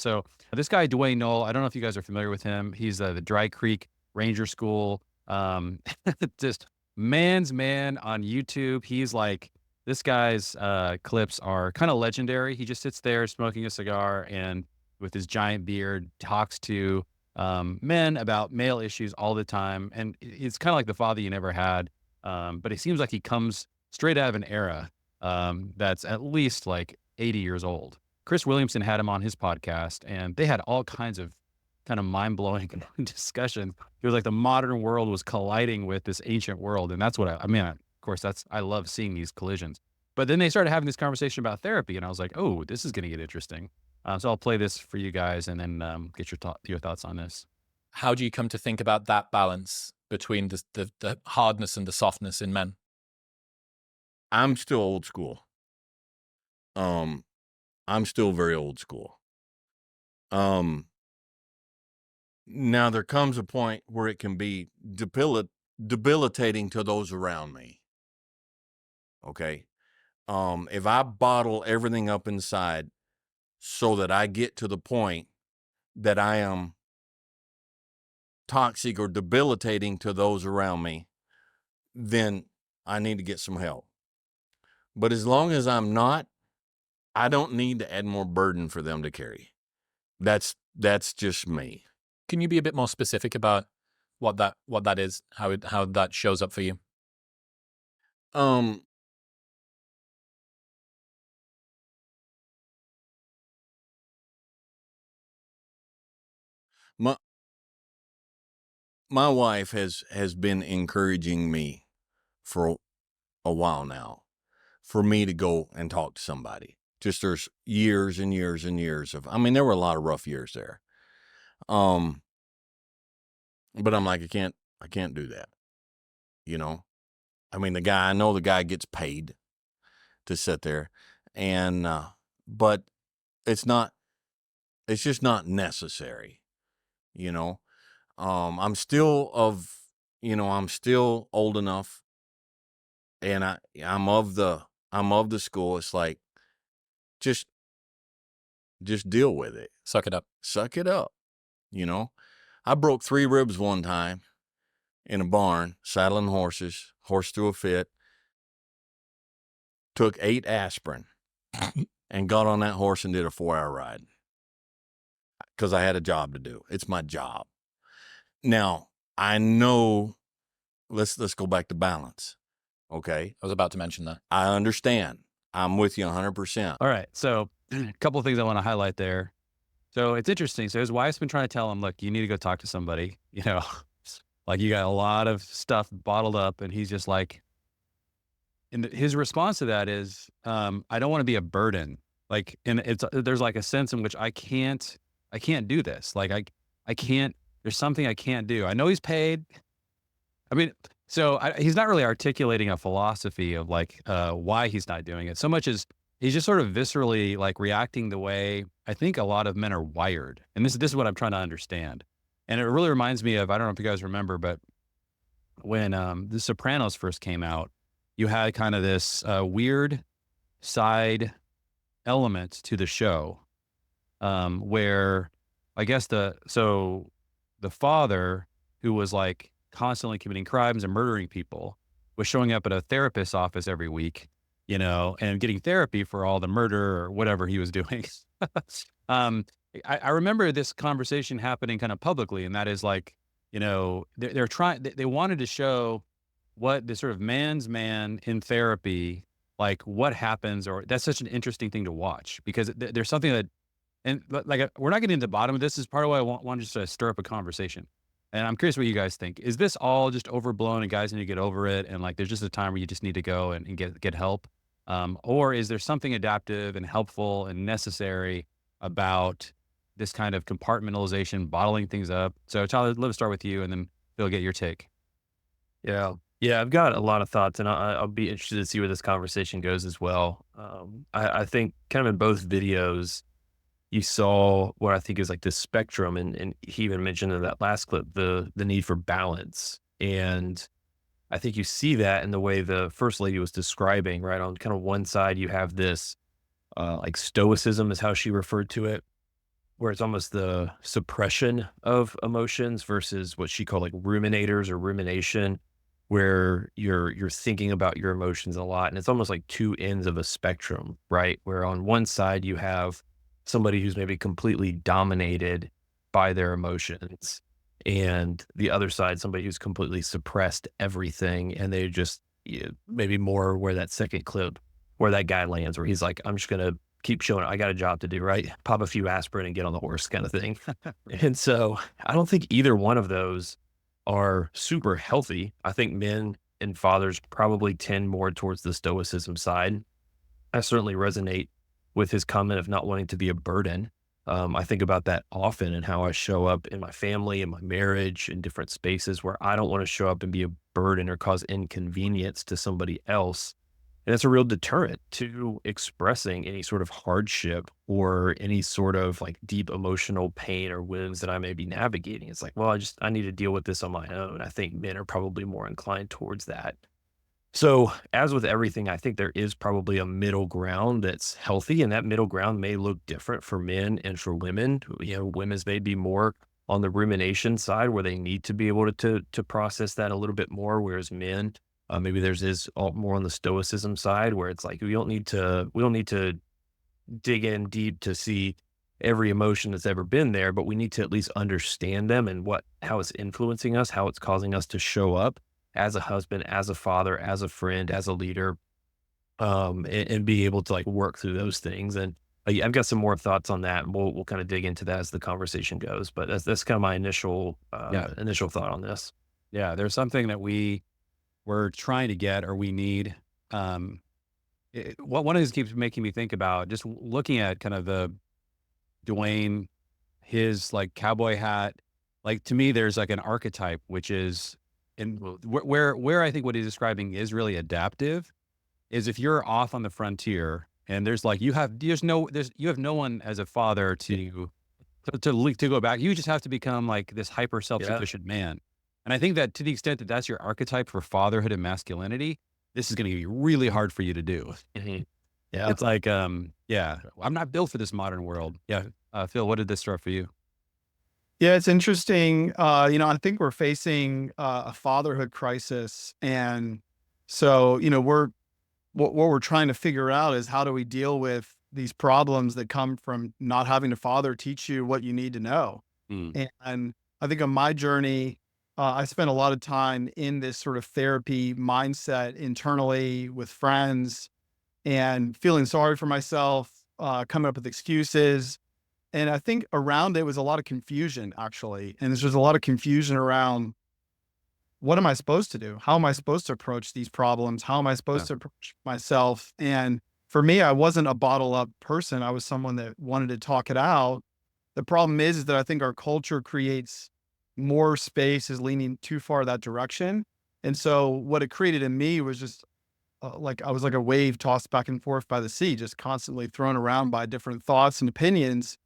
So this guy, Dwayne Knoll, I don't know if you guys are familiar with him. He's the Dry Creek Ranger School. Just man's man on YouTube. He's like, this guy's clips are kind of legendary. He just sits there smoking a cigar and with his giant beard talks to men about male issues all the time. And it's kind of like the father you never had. But it seems like he comes straight out of an era that's at least like 80 years old. Chris Williamson had him on his podcast, and they had all kinds of kind of mind-blowing discussion. It was like the modern world was colliding with this ancient world, and that's what I mean, of course, that's I love seeing these collisions. But then they started having this conversation about therapy, and I was like, "Oh, this is gonna get interesting." So I'll play this for you guys and then get your thoughts on this. How do you come to think about that balance between the hardness and the softness in men? I'm still old school. Um, I'm still very old school. Um, Now there comes a point where it can be debilitating to those around me. Okay. If I bottle everything up inside so that I get to the point that I am toxic or debilitating to those around me, then I need to get some help. But as long as I'm not, I don't need to add more burden for them to carry. That's just me. Can you be a bit more specific about what that is, how that shows up for you? Um, my my wife has been encouraging me for a while now for me to go and talk to somebody. Just there's years and years and years of, I mean, there were a lot of rough years there. Um, but I'm like, I can't do that. You know, I mean, I know the guy gets paid to sit there and, but it's not, it's just not necessary, you know? I'm still I'm still old enough and I'm of the school. It's like, just deal with it. Suck it up. Suck it up. You know, I broke 3 ribs one time in a barn, saddling horses, horse threw a fit, took 8 aspirin and got on that horse and did a 4-hour ride because I had a job to do. It's my job. Now, I know, let's go back to balance. Okay. I was about to mention that. I understand. I'm with you 100%. All right, so a couple of things I want to highlight there. So it's interesting. So his wife's been trying to tell him, look, you need to go talk to somebody, like you got a lot of stuff bottled up. And he's just like, and his response to that is, I don't want to be a burden. Like, and there's like a sense in which I can't do this. Like I can't, there's something I can't do. I know he's paid. I mean, he's not really articulating a philosophy of like, why he's not doing it so much as he's just sort of viscerally like reacting the way I think a lot of men are wired. And this is what I'm trying to understand. And it really reminds me of, I don't know if you guys remember, but when The Sopranos first came out, you had kind of this weird side element to the show where I guess the father who was like constantly committing crimes and murdering people was showing up at a therapist's office every week, and getting therapy for all the murder or whatever he was doing. um, I remember this conversation happening kind of publicly, and that is like, they're trying, they wanted to show what the sort of man's man in therapy, like what happens, or that's such an interesting thing to watch because there's something that, and like, we're not getting to the bottom of this. This is part of why I want just to stir up a conversation. And I'm curious what you guys think. Is this all just overblown and guys need to get over it? And like, there's just a time where you just need to go and get help. Or is there something adaptive and helpful and necessary about this kind of compartmentalization, bottling things up? So Tyler, let us start with you and then Phil, get your take. Yeah. Yeah, I've got a lot of thoughts, and I'll be interested to see where this conversation goes as well. I think kind of in both videos, you saw what I think is like this spectrum, and he even mentioned in that last clip the need for balance. And I think you see that in the way the first lady was describing, right? On kind of one side, you have this like stoicism is how she referred to it, where it's almost the suppression of emotions versus what she called like ruminators or rumination, where you're thinking about your emotions a lot. And it's almost like two ends of a spectrum, right? Where on one side you have somebody who's maybe completely dominated by their emotions, and the other side, somebody who's completely suppressed everything, and they just maybe more where that second clip, where that guy lands, where he's like, I'm just gonna keep showing I got a job to do, right? Pop a few aspirin and get on the horse kind of thing. And so I don't think either one of those are super healthy. I think men and fathers probably tend more towards the stoicism side. I certainly resonate with his comment of not wanting to be a burden. I think about that often and how I show up in my family, in my marriage, in different spaces where I don't want to show up and be a burden or cause inconvenience to somebody else. And it's a real deterrent to expressing any sort of hardship or any sort of like deep emotional pain or wounds that I may be navigating. It's like, well, I need to deal with this on my own. I think men are probably more inclined towards that. So, as with everything, I think there is probably a middle ground that's healthy, and that middle ground may look different for men and for women. Women's may be more on the rumination side where they need to be able to process that a little bit more, whereas men, maybe there's is all more on the stoicism side where it's like we don't need to dig in deep to see every emotion that's ever been there, but we need to at least understand them and how it's influencing us, how it's causing us to show up as a husband, as a father, as a friend, as a leader, and be able to like work through those things. And yeah, I've got some more thoughts on that, and we'll kind of dig into that as the conversation goes. But that's kind of my Yeah. initial thought on this. Yeah. There's something that we're trying to get, or we need. What one of these keeps making me think about just looking at kind of the Dwayne, his like cowboy hat. Like to me, there's like an archetype, which is, and where I think what he's describing is really adaptive, is if you're off on the frontier and there's like you have no one as a father to go back. You just have to become like this hyper Yeah. self-sufficient man. And I think that to the extent that that's your archetype for fatherhood and masculinity, this is going to be really hard for you to do. Mhm. Yeah. It's like, yeah, I'm not built for this modern world. Yeah. Phil, what did this start for you? Yeah, it's interesting. I think we're facing a fatherhood crisis, and so what we're trying to figure out is how do we deal with these problems that come from not having a father teach you what you need to know. Mm, And I think on my journey, I spent a lot of time in this sort of therapy mindset internally with friends and feeling sorry for myself, coming up with excuses. And I think around it was a lot of confusion, actually. And there's just a lot of confusion around what am I supposed to do? How am I supposed to approach these problems? How am I yeah. supposed to approach myself? And for me, I wasn't a bottle up person. I was someone that wanted to talk it out. The problem is that I think our culture creates more space is leaning too far that direction. And so what it created in me was just like I was like a wave tossed back and forth by the sea, just constantly thrown around by different thoughts and opinions.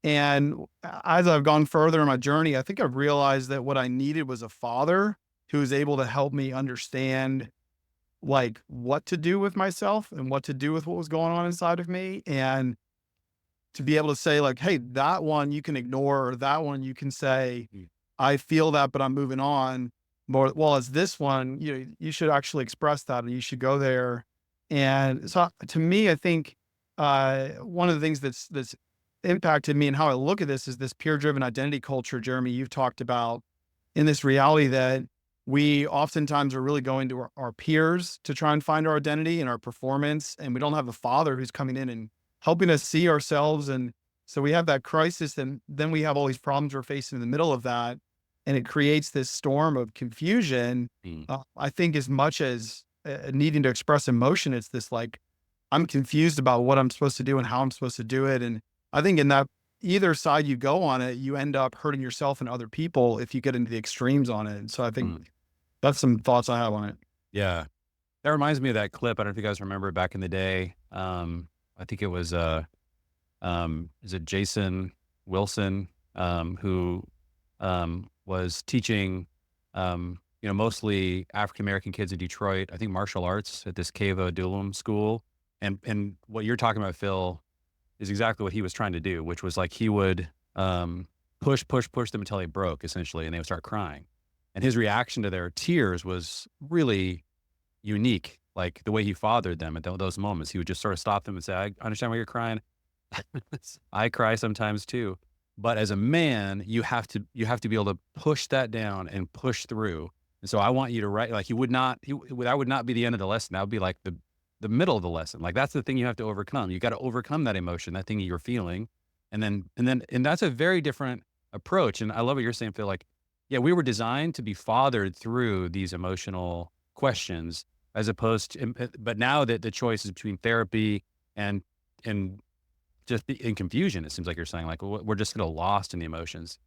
And as I've gone further in my journey, I think I've realized that what I needed was a father who was able to help me understand like what to do with myself and what to do with what was going on inside of me. And to be able to say like, hey, that one you can ignore, or that one you can say, Mm, I feel that, but I'm moving on. More well as this one, you should actually express that, and you should go there. And so to me, I think one of the things that's impacted me and how I look at this is this peer driven identity culture, Jeremy, you've talked about, in this reality that we oftentimes are really going to our peers to try and find our identity and our performance. And we don't have a father who's coming in and helping us see ourselves. And so we have that crisis, and then we have all these problems we're facing in the middle of that. And it creates this storm of confusion. mm, I think as much as needing to express emotion, it's this like, I'm confused about what I'm supposed to do and how I'm supposed to do it. And I think in that either side you go on it, you end up hurting yourself and other people if you get into the extremes on it. And so I mm. think that's some thoughts I have on it. Yeah. That reminds me of that clip. I don't know if you guys remember back in the day. I think it was, is it Jason Wilson, who, was teaching, mostly African-American kids in Detroit, I think martial arts at this Cave Adullam school. And what you're talking about, Phil, is exactly what he was trying to do, which was like he would push them until they broke, essentially, and they would start crying. And his reaction to their tears was really unique. Like the way he fathered them at those moments, he would just sort of stop them and say, "I understand why you're crying. I cry sometimes too." But as a man, you have to be able to push that down and push through. And so I want you to write like that would not be the end of the lesson. That would be like the middle of the lesson. Like that's the thing you have to overcome. You got to overcome that emotion, that thing you're feeling. And that's a very different approach. And I love what you're saying, Phil. Like, yeah, we were designed to be fathered through these emotional questions as opposed to, but now that the choice is between therapy and just in confusion, it seems like you're saying like we're just a little lost in the emotions.